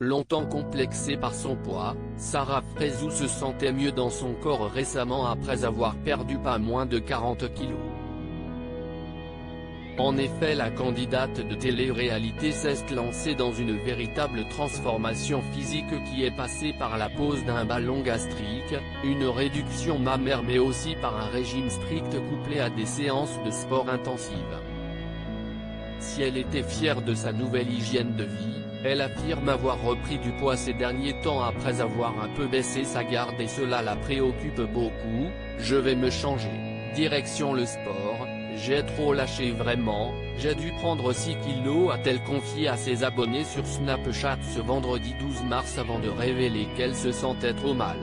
Longtemps complexée par son poids, Sarah Frézou se sentait mieux dans son corps récemment après avoir perdu pas moins de 40 kilos. En effet, la candidate de télé-réalité s'est lancée dans une véritable transformation physique qui est passée par la pose d'un ballon gastrique, une réduction mammaire mais aussi par un régime strict couplé à des séances de sport intensives. Si elle était fière de sa nouvelle hygiène de vie, elle affirme avoir repris du poids ces derniers temps après avoir un peu baissé sa garde et cela la préoccupe beaucoup. « Je vais me changer. Direction le sport, j'ai trop lâché vraiment, j'ai dû prendre 6 kilos » a-t-elle confié à ses abonnés sur Snapchat ce vendredi 12 mars avant de révéler qu'elle se sentait trop mal.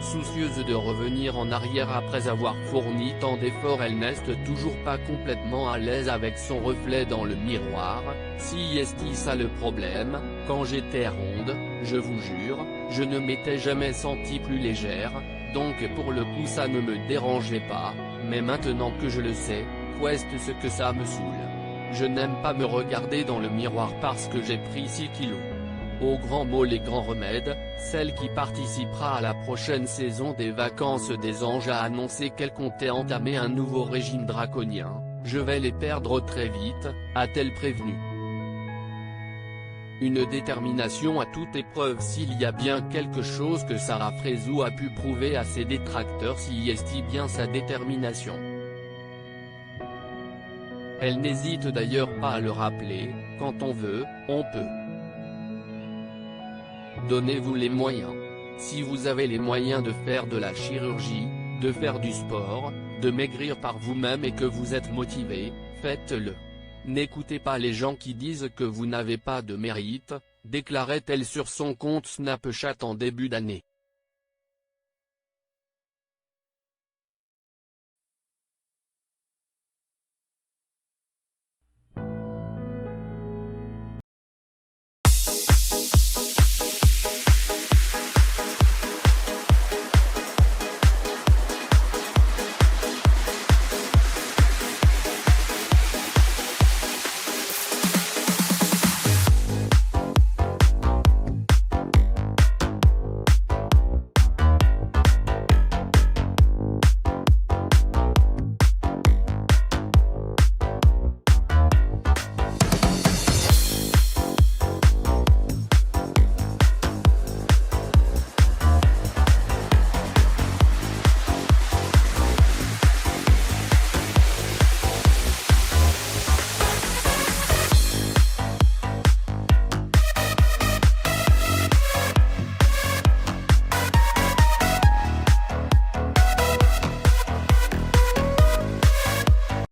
Soucieuse de revenir en arrière après avoir fourni tant d'efforts, elle n'est toujours pas complètement à l'aise avec son reflet dans le miroir. Si est ça le problème, quand j'étais ronde, je vous jure, je ne m'étais jamais sentie plus légère, donc pour le coup ça ne me dérangeait pas, mais maintenant que je le sais, qu'est-ce ce que ça me saoule. Je n'aime pas me regarder dans le miroir parce que j'ai pris 6 kilos. Aux grands mots les grands remèdes, celle qui participera à la prochaine saison des Vacances des Anges a annoncé qu'elle comptait entamer un nouveau régime draconien. « Je vais les perdre très vite », a-t-elle prévenu. Une détermination à toute épreuve. S'il y a bien quelque chose que Sarah Frézou a pu prouver à ses détracteurs, si est bien sa détermination. Elle n'hésite d'ailleurs pas à le rappeler, quand on veut, on peut. Donnez-vous les moyens. Si vous avez les moyens de faire de la chirurgie, de faire du sport, de maigrir par vous-même et que vous êtes motivé, faites-le. N'écoutez pas les gens qui disent que vous n'avez pas de mérite, déclarait-elle sur son compte Snapchat en début d'année.